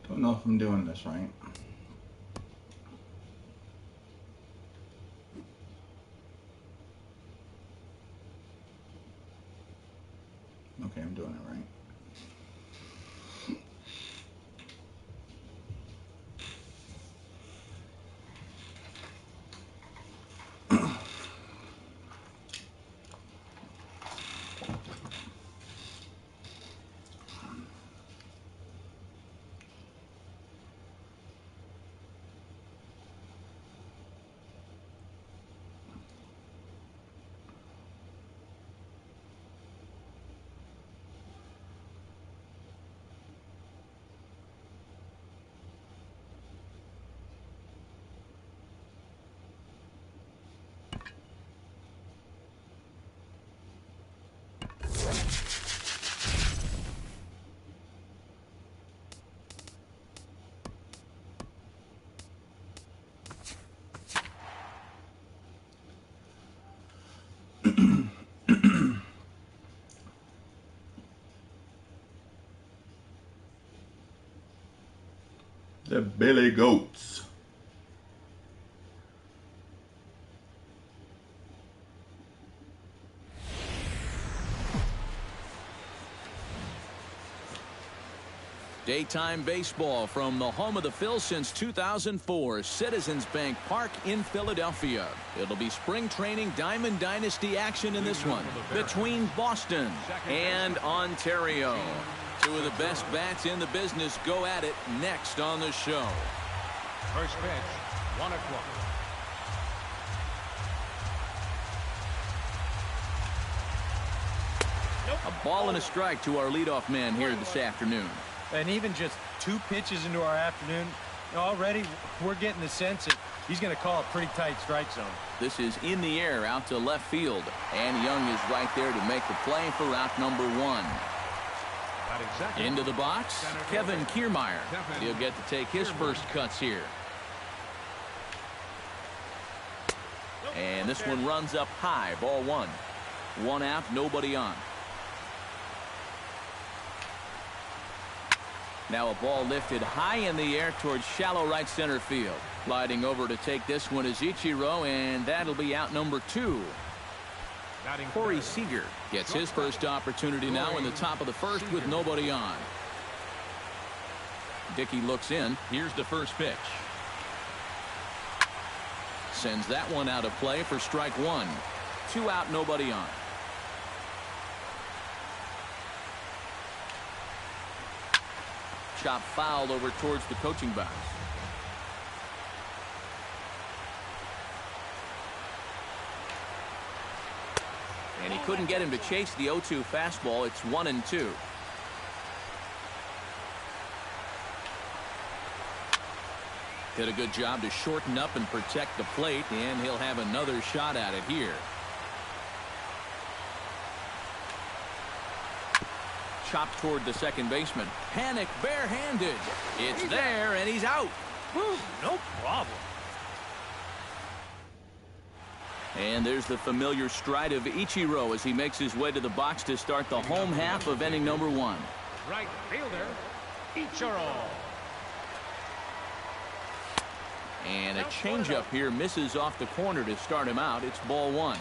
Don't know if I'm doing this right. Okay, I'm doing it right. The Billy Goats. Daytime baseball from the home of the Phils since 2004, Citizens Bank Park in Philadelphia. It'll be spring training Diamond Dynasty action in this one between Boston and Ontario. Two of the best bats in the business go at it next on the show. First pitch, 1 o'clock. A ball and a strike to our leadoff man here this afternoon. And even just 2 pitches into our afternoon, already we're getting the sense that he's going to call a pretty tight strike zone. This is in the air out to left field, and Young is right there to make the play for out number 1. Into the box, Kevin Kiermaier. He'll get to take his first cuts here. And this one runs up high, ball 1. 1 out, nobody on. Now a ball lifted high in the air towards shallow right center field. Gliding over to take this one is Ichiro, and that'll be out number 2. Corey Seager gets his first opportunity now in the top of the first with nobody on. Dickey looks in. Here's the first pitch. Sends that one out of play for strike 1. 2 out, nobody on. Chop foul over towards the coaching box. And he couldn't get him to chase the 0-2 fastball. It's 1-2. Did a good job to shorten up and protect the plate, and he'll have another shot at it here. Chopped toward the second baseman. Panic barehanded. It's there, and he's out. Whew, no problem. And there's the familiar stride of Ichiro as he makes his way to the box to start the home half of inning number 1. Right fielder, Ichiro. And a changeup here misses off the corner to start him out. It's ball 1.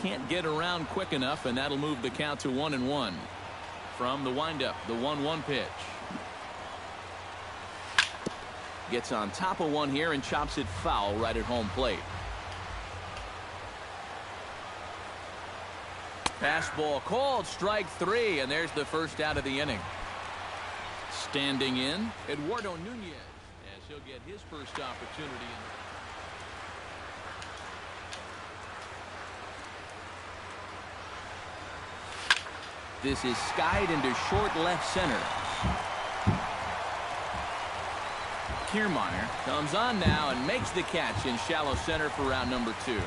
Can't get around quick enough, and that'll move the count to 1-1. From the windup, the 1-1 pitch. Gets on top of one here and chops it foul right at home plate. Fastball called, strike 3, and there's the first out of the inning. Standing in, Eduardo Nunez, as he'll get his first opportunity. This is skied into short left center. Kiermaier comes on now and makes the catch in shallow center for round number 2.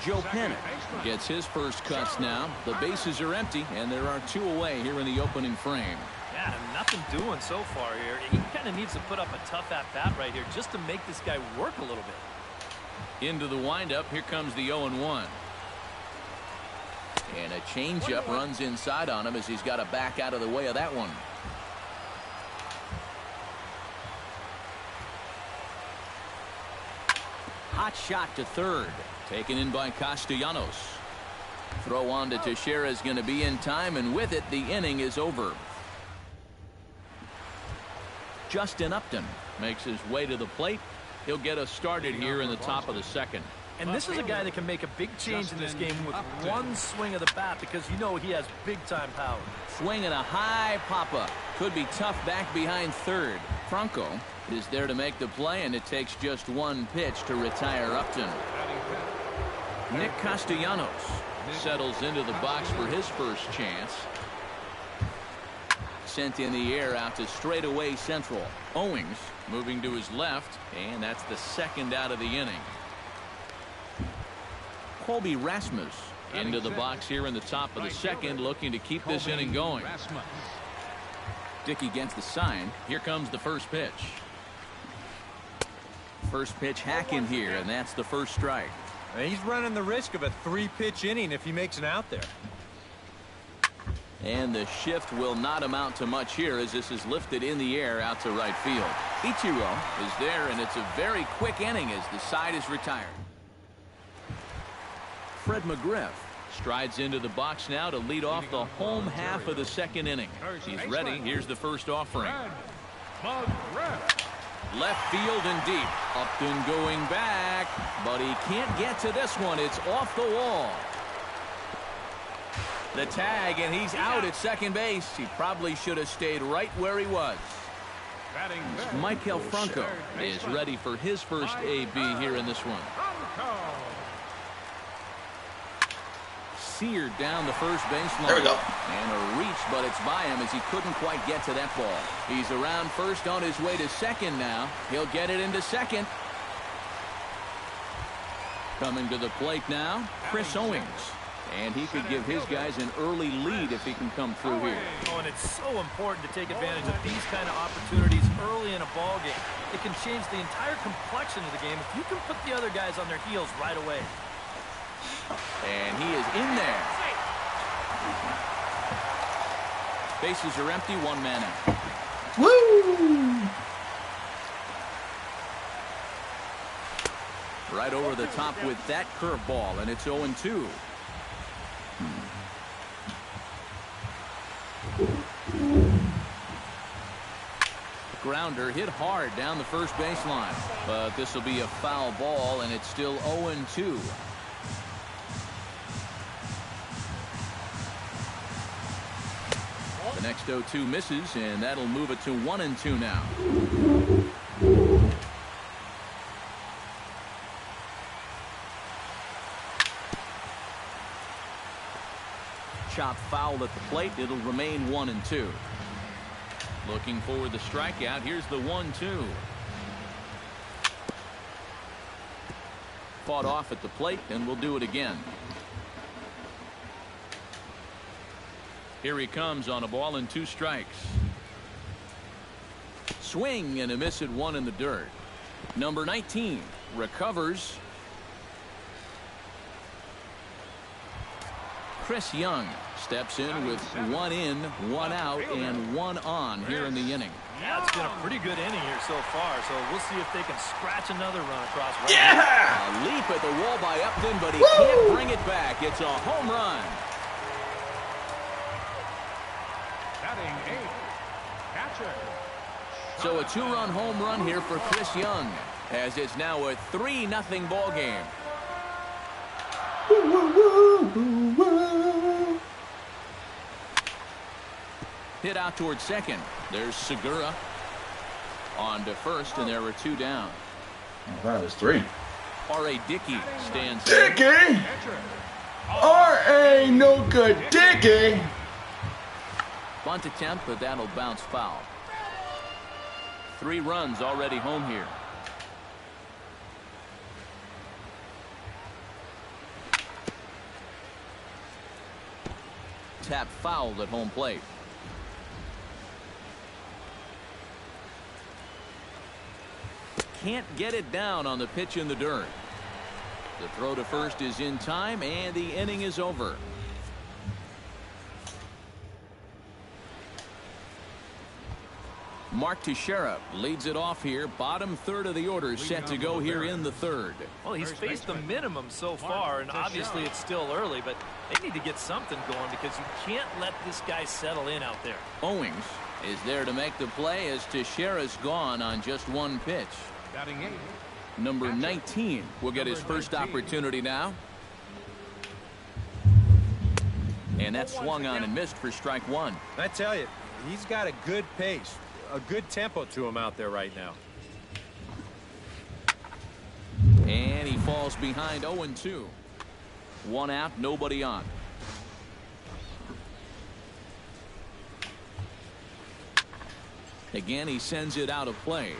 Joe Panic gets his first cuts now. The bases are empty, and there are 2 away here in the opening frame. Yeah, nothing doing so far here. He kind of needs to put up a tough at-bat right here just to make this guy work a little bit. Into the windup, here comes the 0-1. And a changeup runs inside on him as he's got to back out of the way of that one. Hot shot to third. Taken in by Castellanos. Throw on to Teixeira is going to be in time, and with it, the inning is over. Justin Upton makes his way to the plate. He'll get us started here in the top of the second. And this is a guy that can make a big change in this game with one swing of the bat, because you know he has big-time power. Swing and a high pop-up. Could be tough back behind third. Franco is there to make the play, and it takes just one pitch to retire Upton. Nick Castellanos settles into the box for his first chance. Sent in the air out to straightaway central. Owings moving to his left, and that's the second out of the inning. Colby Rasmus into the box here in the top of the second, looking to keep this inning going. Dickey gets the sign. Here comes the first pitch. First pitch hacking here, and that's the first strike. And he's running the risk of a 3-pitch inning if he makes an out there. And the shift will not amount to much here as this is lifted in the air out to right field. Ichiro is there, and it's a very quick inning as the side is retired. Fred McGriff strides into the box now to lead off the home half of the second inning. He's ready. Here's the first offering. Left field and deep. Upton going back, but he can't get to this one. It's off the wall. The tag, and he's out at second base. He probably should have stayed right where he was. Michael Franco is ready for his first AB here in this one. Seared down the first baseline. There we go. And a reach, but it's by him as he couldn't quite get to that ball. He's around first on his way to second now. He'll get it into second. Coming to the plate now, Chris Owings. And he could give his guys an early lead if he can come through here. Oh, and it's so important to take advantage of these kind of opportunities early in a ball game. It can change the entire complexion of the game if you can put the other guys on their heels right away. And he is in there. Bases are empty, one man out. Woo! Right over the top with that curveball, and it's 0-2. Grounder hit hard down the first baseline, but this will be a foul ball, and it's still 0-2. The next 0-2 misses, and that'll move it to 1-2 now. Chop foul at the plate. It'll remain 1-2. Looking for the strikeout. Here's the 1-2. Fought off at the plate, and we'll do it again. Here he comes on a ball and 2 strikes. Swing and a miss at 1 in the dirt. Number 19 recovers. Chris Young steps in with 1 in, 1 out, and 1 on here in the inning. Yeah, it's been a pretty good inning here so far, so we'll see if they can scratch another run across. Right Yeah! A leap at the wall by Upton, but he can't bring it back. It's a home run. Batting 8, catcher. So a 2-run home run here for Chris Young, as it's now a 3-0 ball game. Hit out towards second. There's Segura on to first, and there were 2 down. I thought it was 3. R.A. Dickey stands in. Dickey! R.A. no good Dickey! Bunt attempt, but that'll bounce foul. 3 runs already home here. Tap fouled at home plate. Can't get it down on the pitch in the dirt. The throw to first is in time, and the inning is over. Mark Teixeira leads it off here. Bottom third of the order set to go here in the third. Well, he's faced the minimum so far, and obviously it's still early, but they need to get something going because you can't let this guy settle in out there. Owings is there to make the play as Teixeira's gone on just one pitch. Batting 8. Number 19 will get his first opportunity now. And that swung on and missed for strike one. I tell you, he's got a good pace, a good tempo to him out there right now. And he falls behind 0-2. One out, nobody on. Again, he sends it out of play.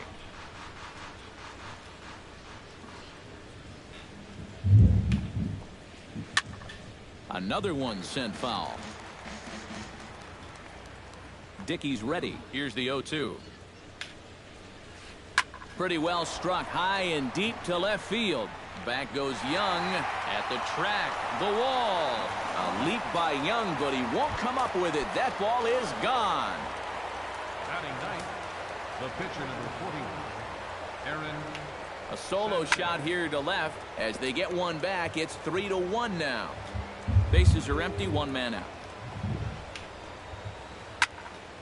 Another one sent foul. Dickey's ready. Here's the 0-2. Pretty well struck high and deep to left field. Back goes Young at the track. The wall. A leap by Young, but he won't come up with it. That ball is gone. Batting 9th, the pitcher number 41, Aaron. A solo shot here to left. As they get one back, it's 3-1 now. Bases are empty, one man out.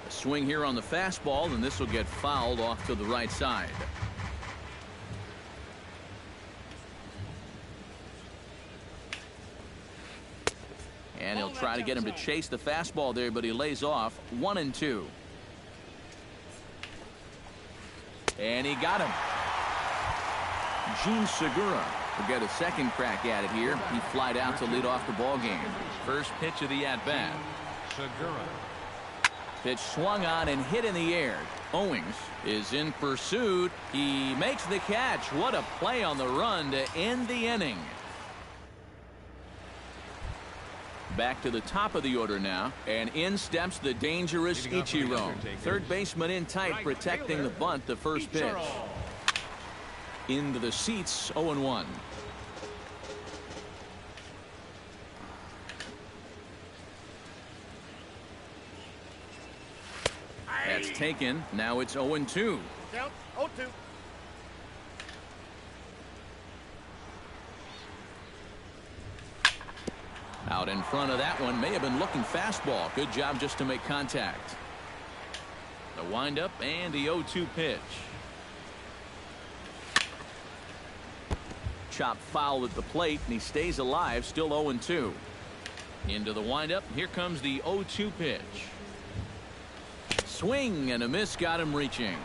A swing here on the fastball, and this will get fouled off to the right side. And he'll try to get him to chase the fastball there, but he lays off. 1-2. And he got him. Gene Segura will get a second crack at it here. He flied out to lead off the ball game. First pitch of the at-bat. Segura. Pitch swung on and hit in the air. Owings is in pursuit. He makes the catch. What a play on the run to end the inning. Back to the top of the order now, and in steps the dangerous Ichiro. Third baseman in tight, protecting the bunt. The first pitch. Into the seats, 0-1. That's taken. Now it's 0-2. Down 0-2. Out in front of that one. May have been looking fastball. Good job just to make contact. The windup and the 0-2 pitch. Chop foul at the plate, and he stays alive, still 0-2. Into the windup. Here comes the 0-2 pitch. Swing and a miss, got him reaching.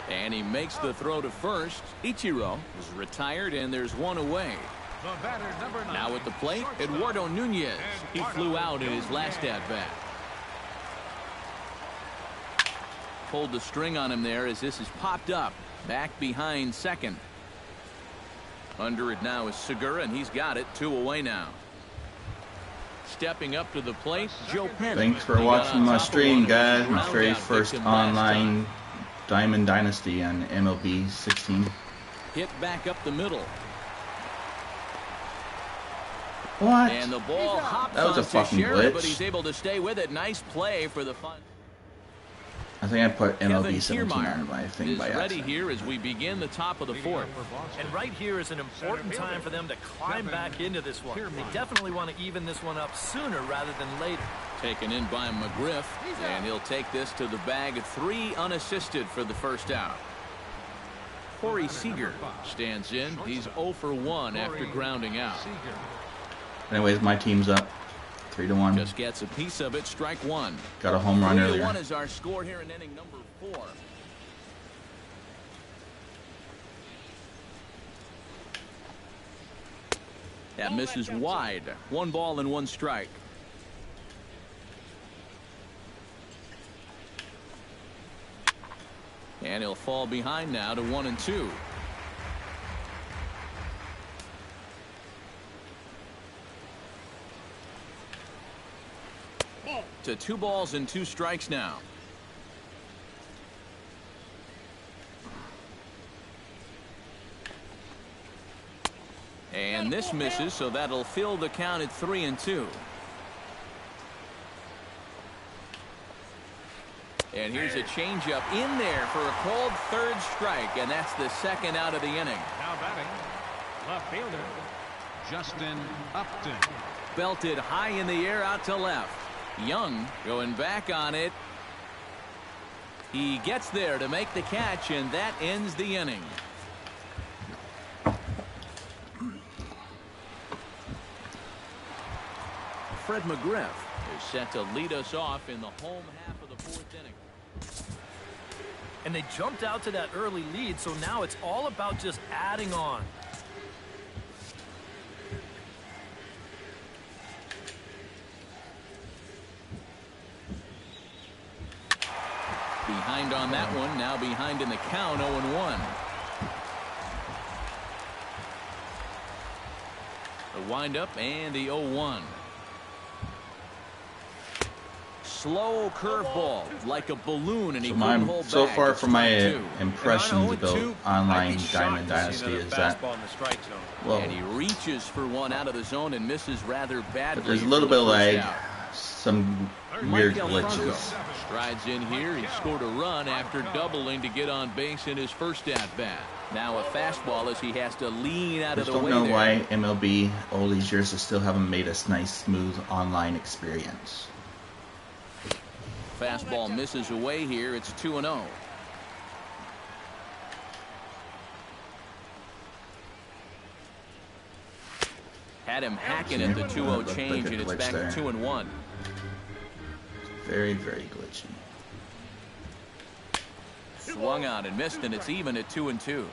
And he makes the throw to first. Ichiro is retired, and there's one away. The batter, number 9. Now at the plate, Eduardo Nunez. He flew out in his last at-bat. Pulled the string on him there as this is popped up. Back behind second. Under it now is Segura, and he's got it. 2 away now. Stepping up to the plate, Joe Penn. Thanks for watching my stream, guys. My very first online Diamond Dynasty on MLB 16. Hit back up the middle. What? And the ball hops That was a on fucking Teixeira, glitch. but he's able to stay with it. Nice play for the fun. I think I put MLB Kevin 17 Kiermaier on my thing is by ready accident. here as we begin the top of the fourth. And right here is an important time for them to climb back into this one. They definitely want to even this one up sooner rather than later. Taken in by McGriff, and he'll take this to the bag. 3 unassisted for the first out. Corey Seager stands in. He's 0 for 1 after grounding out. Anyways, my team's up 3-1. Just gets a piece of it. Strike one. Got a home run 3-1 earlier. is our score here in inning number 4. That misses wide. 1 ball and 1 strike. And he'll fall behind now to 1-2. To 2 balls and 2 strikes now. And this misses, so that'll fill the count at 3-2. And here's a changeup in there for a called third strike, and that's the second out of the inning. Now batting, left fielder, Justin Upton. Belted high in the air out to left. Young going back on it. He gets there to make the catch, and that ends the inning. Fred McGriff is set to lead us off in the home half of the fourth inning. And they jumped out to that early lead, so now it's all about just adding on. Behind on that one, now behind in the count, 0-1. The windup and the 0-1. Slow curveball like a balloon, and he couldn't hold back. So far from my impressions And about online Diamond to Dynasty see is another that, fastball in the strike zone. well, And he reaches for one out of the zone and misses rather badly. there's a little bit of lag, some weird Mike glitches. strides in here. He scored a run after doubling to get on base in his first at-bat. Now a fastball as he has to lean out of Just the way don't know there. why MLB all these years they still haven't made us nice, smooth online experience. Fastball misses away here. It's 2-0. Had him hacking at the 2-0 change, and it's back to 2-1. Very, very glitchy. Swung on and missed, and it's even at 2-2.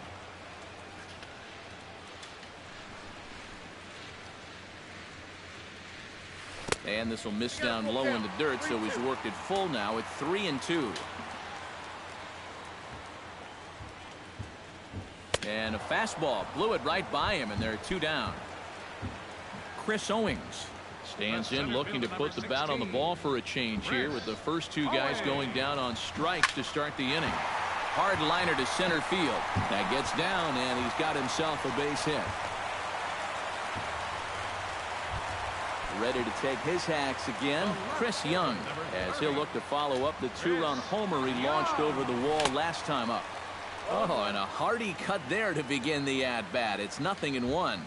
And this will miss down low in the dirt, so he's worked it full now at 3-2. And a fastball blew it right by him, and they're 2 down. Chris Owings stands in, looking to put the bat on the ball for a change here, with the first 2 guys going down on strikes to start the inning. Hard liner to center field. That gets down, and he's got himself a base hit. Ready to take his hacks again, Chris Young, as he'll look to follow up the 2-run homer he launched over the wall last time up. Oh, and a hearty cut there to begin the at-bat. It's 0-1.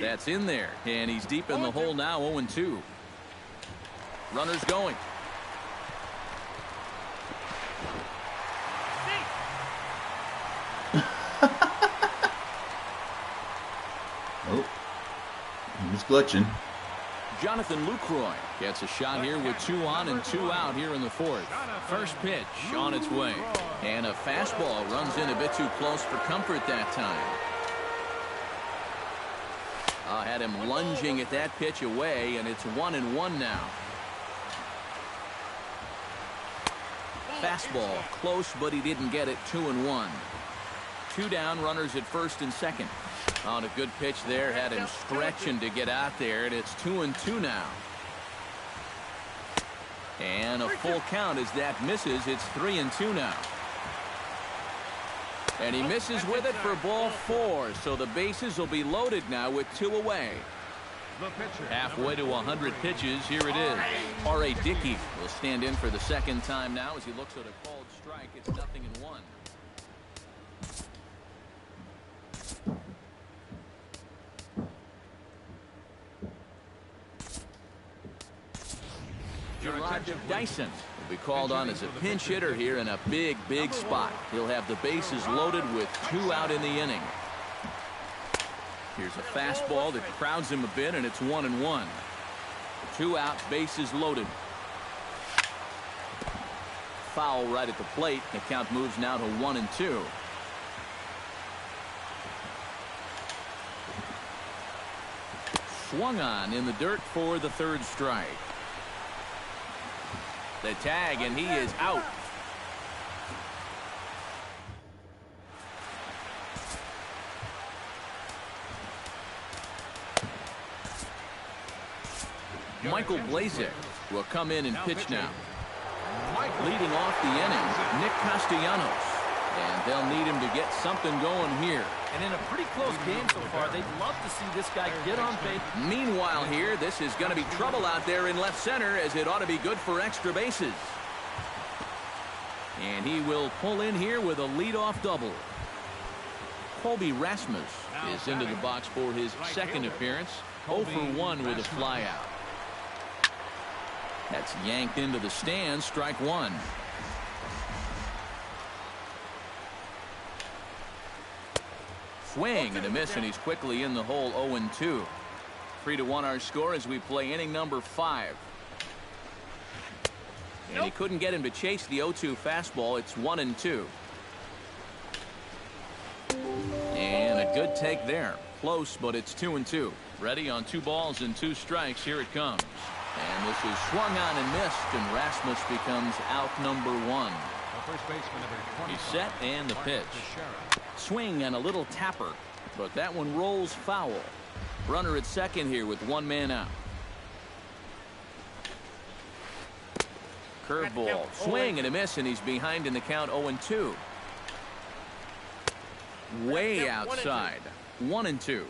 That's in there, and he's deep in the hole now, 0-2. Runners going. Oh, he was glitching. Jonathan Lucroy gets a shot here with 2 on and 2 out here in the fourth. First pitch on its way. And a fastball runs in a bit too close for comfort that time. Had him lunging at that pitch away, and it's 1-1 now. Fastball close, but he didn't get it. 2-1. 2 down, runners at first and second. On a good pitch there, had him stretching to get out there, and it's 2-2 now. And a full count as that misses. It's 3-2 now. And he misses with it for ball 4, so the bases will be loaded now with 2 away. Halfway to 100 pitches, here it is. R.A. Dickey will stand in for the second time now as he looks at a called strike. It's 0-1. Dyson will be called on as a pinch hitter here in a big, big spot. He'll have the bases loaded with 2 out in the inning. Here's a fastball that crowds him a bit, and it's 1-1. 2 out, bases loaded. Foul right at the plate. The count moves now to 1-2. Swung on in the dirt for the third strike. The tag, and he is out. Michael Blazek will come in and pitch now. Leading off the inning, Nick Castellanos. And they'll need him to get something going here. And in a pretty close game so far, they'd love to see this guy get on base. Meanwhile here, this is going to be trouble out there in left center, as it ought to be good for extra bases. And he will pull in here with a leadoff double. Colby Rasmus is into the box for his second appearance. 0 for 1 with a flyout. That's yanked into the stands, strike one. Swing and a miss, and he's quickly in the hole. 0-2. 3-1 our score as we play inning number 5. And he couldn't get him to chase the 0-2 fastball. It's 1-2. And a good take there. Close, but it's 2-2. Ready on 2 balls and 2 strikes. Here it comes. And this is swung on and missed, and Rasmus becomes out number 1. He's set, and the pitch. Swing and a little tapper, but that one rolls foul. Runner at second here with 1 man out. Curveball, swing and a miss, and he's behind in the count. 0-2. Way outside. 1-2.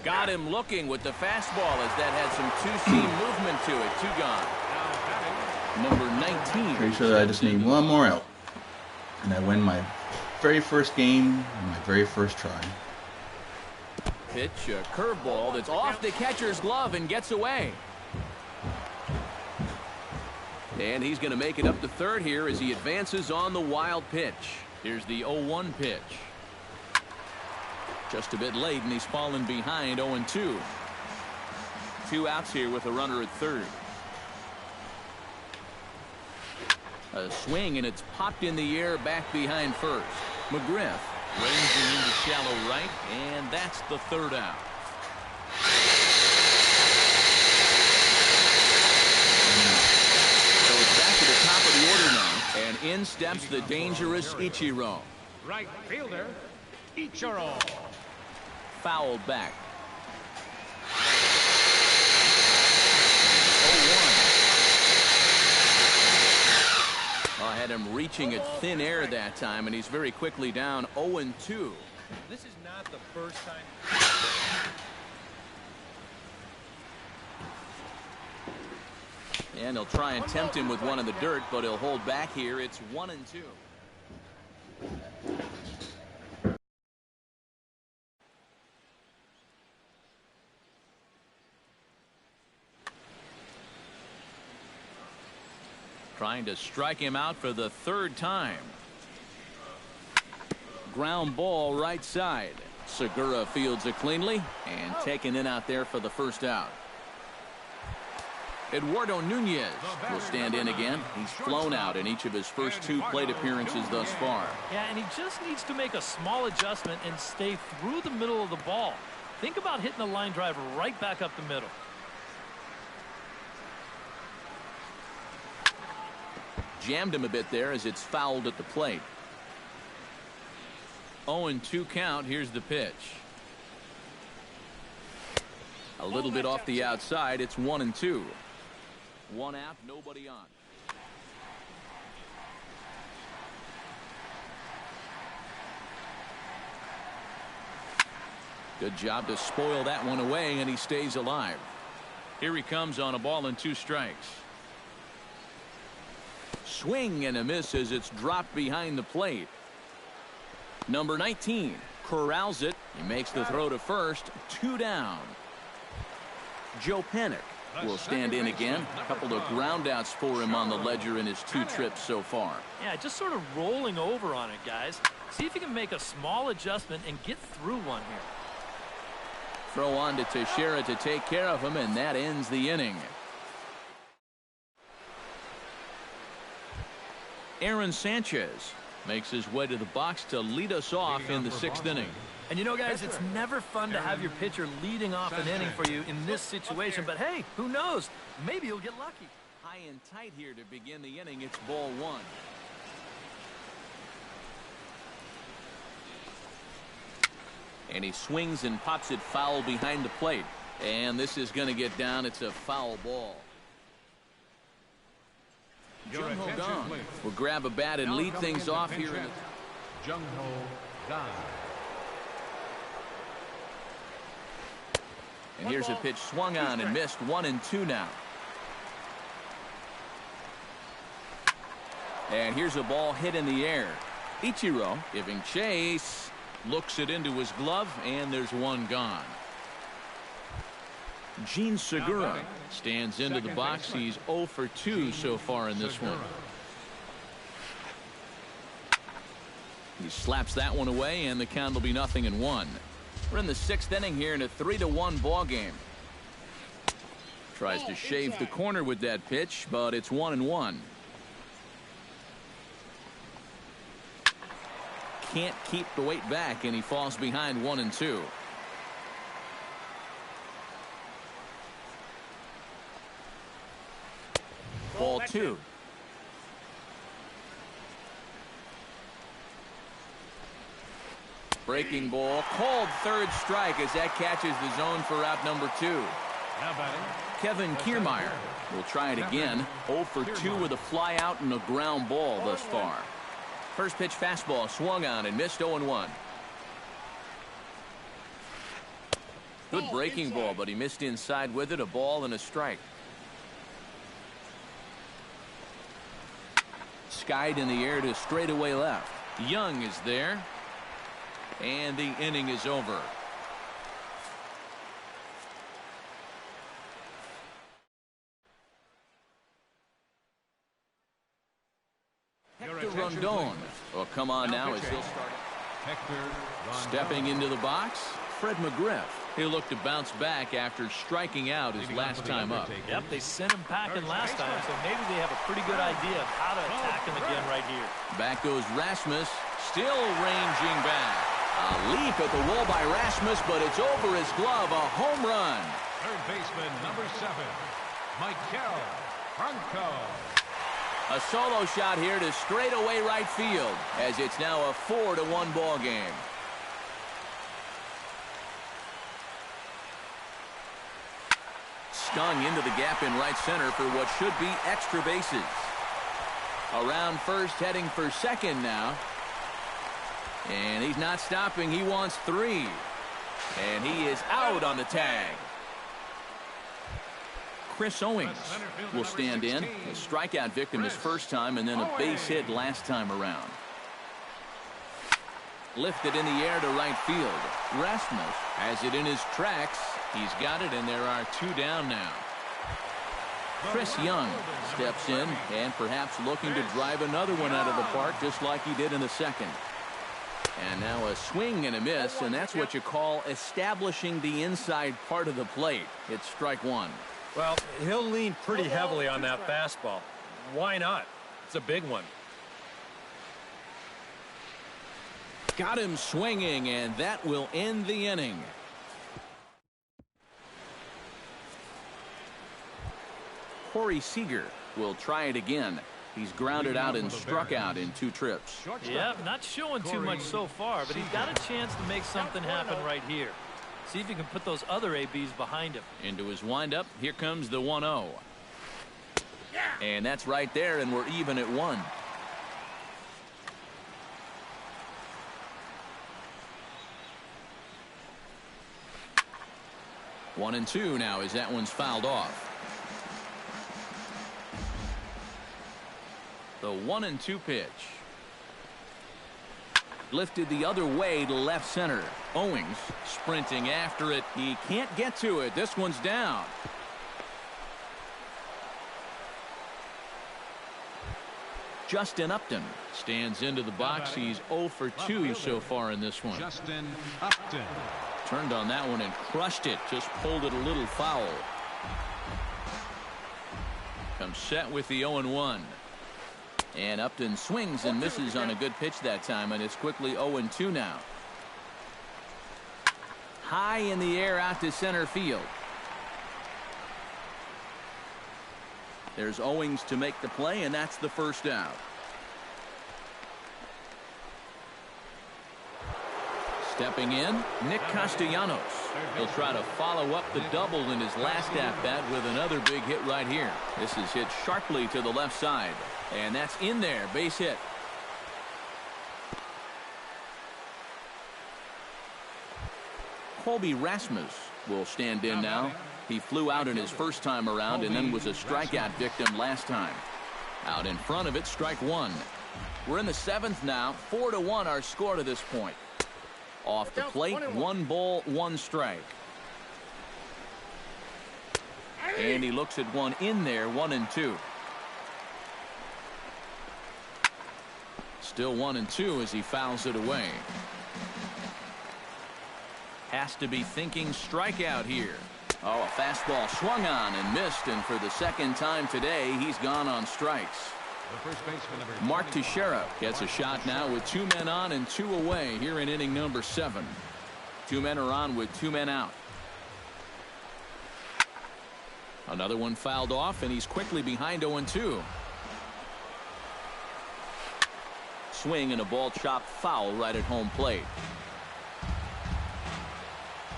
Got him looking with the fastball, as that had some two-seam movement to it. 2 gone. Number 19. Pretty sure that I just need 1 more out, and I win my very first game and my very first try. Pitch, a curveball that's off the catcher's glove and gets away. And he's going to make it up to third here as he advances on the wild pitch. Here's the 0-1 pitch. Just a bit late, and he's fallen behind. 0-2. 2 outs here with a runner at third. A swing, and it's popped in the air back behind first. McGriff ranging into shallow right, and that's the 3rd out. So it's back to the top of the order now, and in steps the dangerous Ichiro. Right fielder, Ichiro. Fouled back. 0-1. I had him reaching at thin air that time, and he's very quickly down. 0-2. This is not the first time. And he'll try and tempt him with one in the dirt, but he'll hold back here. It's 1-2. Trying to strike him out for the 3rd time. Ground ball right side. Segura fields it cleanly and taken in out there for the 1st out. Eduardo Nunez will stand in again. He's flown out in each of his first 2 plate appearances thus far. Yeah, and he just needs to make a small adjustment and stay through the middle of the ball. Think about hitting a line drive right back up the middle. Jammed him a bit there as it's fouled at the plate. 0-2 count. Here's the pitch. A little bit off the outside. It's 1-2. 1 out, nobody on. Good job to spoil that one away, and he stays alive. Here he comes on a ball and 2 strikes. Swing and a miss as it's dropped behind the plate. Number 19 corrals it. He makes the throw to first. 2 down. Joe Panik will stand in again. A couple of ground outs for him on the ledger in his 2 trips so far. Yeah, just sort of rolling over on it, guys. See if you can make a small adjustment and get through one here. Throw on to Teixeira to take care of him, and that ends the inning. Aaron Sanchez makes his way to the box to lead us off in the 6th inning. And you know, guys, it's never fun to have your pitcher leading off an inning for you in this situation. But hey, who knows? Maybe you'll get lucky. High and tight here to begin the inning. It's ball 1. And he swings and pops it foul behind the plate. And this is going to get down. It's a foul ball. Your attention, please. will grab a bat and Now lead coming things into off pinch here. hit, Jung-Ho Kang. And here's a pitch swung on and missed. 1-2 now. And here's a ball hit in the air. Ichiro giving chase. Looks it into his glove, and there's one gone. Gene Segura stands into the box. He's 0 for 2 so far in this one. He slaps that one away, and the count will be 0-1. We're in the 6th inning here in a 3-1 ball game. Tries to shave the corner with that pitch, but it's 1-1. Can't keep the weight back, and he falls behind 1-2. Ball 2. Breaking ball, called third strike as that catches the zone for out number 2. Now batting, Kevin Kiermaier will try it again. 0 for 2 with a fly out and a ground ball thus far. First pitch fastball swung on and missed. 0-1. Good breaking ball, but he missed inside with it. A ball and a strike. Skied in the air to straightaway left. Young is there. And the inning is over. Hector Rondon will come on now as he'll start. Stepping into the box, Fred McGriff. He'll look to bounce back after striking out his last time up. Yep, they sent him packing last time, so maybe they have a pretty good idea of how to attack him again right here. Back goes Rasmus, still ranging back. A leap at the wall by Rasmus, but it's over his glove. A home run. third baseman, number 7, Michael Franco. A solo shot here to straightaway right field, as it's now a 4-1 ball game. Stung into the gap in right center for what should be extra bases. Around first, heading for second now. And he's not stopping. He wants 3. And he is out on the tag. Chris Owings will stand in. A strikeout victim his first time, and then a base hit last time around. Lifted in the air to right field. Rasmus has it in his tracks. He's got it, and there are 2 down now. Chris Young steps in and perhaps looking to drive another one out of the park just like he did in the second. And now a swing and a miss, and that's what you call establishing the inside part of the plate. It's strike 1. Well, he'll lean pretty heavily on that fastball. Why not? It's a big one. Got him swinging, and that will end the inning. Corey Seager will try it again. He's grounded out and struck out in 2 trips. Yeah, not showing too much so far, but he's got a chance to make something happen right here. See if he can put those other ABs behind him. Into his windup, here comes the 1-0. And that's right there, and we're even at 1. One and 2 now as that one's fouled off. The 1-2 pitch. Lifted the other way to left center. Owings sprinting after it. He can't get to it. This one's down. Justin Upton stands into the box. He's 0 for 2 so far in this one. Justin Upton. Turned on that one and crushed it. Just pulled it a little foul. Comes set with the 0-1. And Upton swings and misses on a good pitch that time, and it's quickly 0-2 now. High in the air out to center field. There's Owings to make the play, and that's the first out. Stepping in, Nick Castellanos. He'll try to follow up the double in his last at-bat with another big hit right here. This is hit sharply to the left side. And that's in there. Base hit. Colby Rasmus will stand in now. He flew out in his first time around and then was a strikeout victim last time. Out in front of it, strike one. We're in the 7th now. 4-1 our score to this point. Off the plate, 1 ball, 1 strike. And he looks at one in there, 1-2. Still 1-2 as he fouls it away. Has to be thinking strikeout here. Oh, a fastball swung on and missed, and for the second time today, he's gone on strikes. The first baseman, number Mark Teixeira gets a shot now with 2 men on and 2 away here in inning number 7. 2 men are on with 2 men out. Another one fouled off, and he's quickly behind 0-2. Swing and a ball chopped foul right at home plate.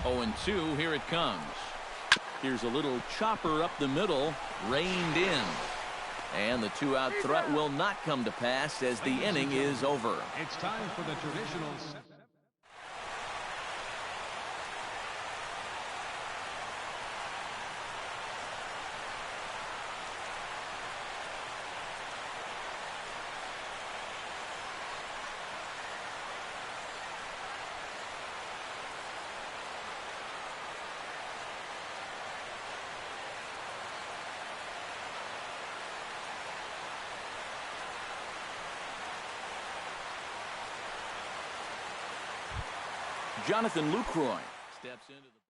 0-2, here it comes. Here's a little chopper up the middle, reined in. And the 2-out threat will not come to pass as the inning is over. It's time for the traditional. Jonathan Lucroy steps into the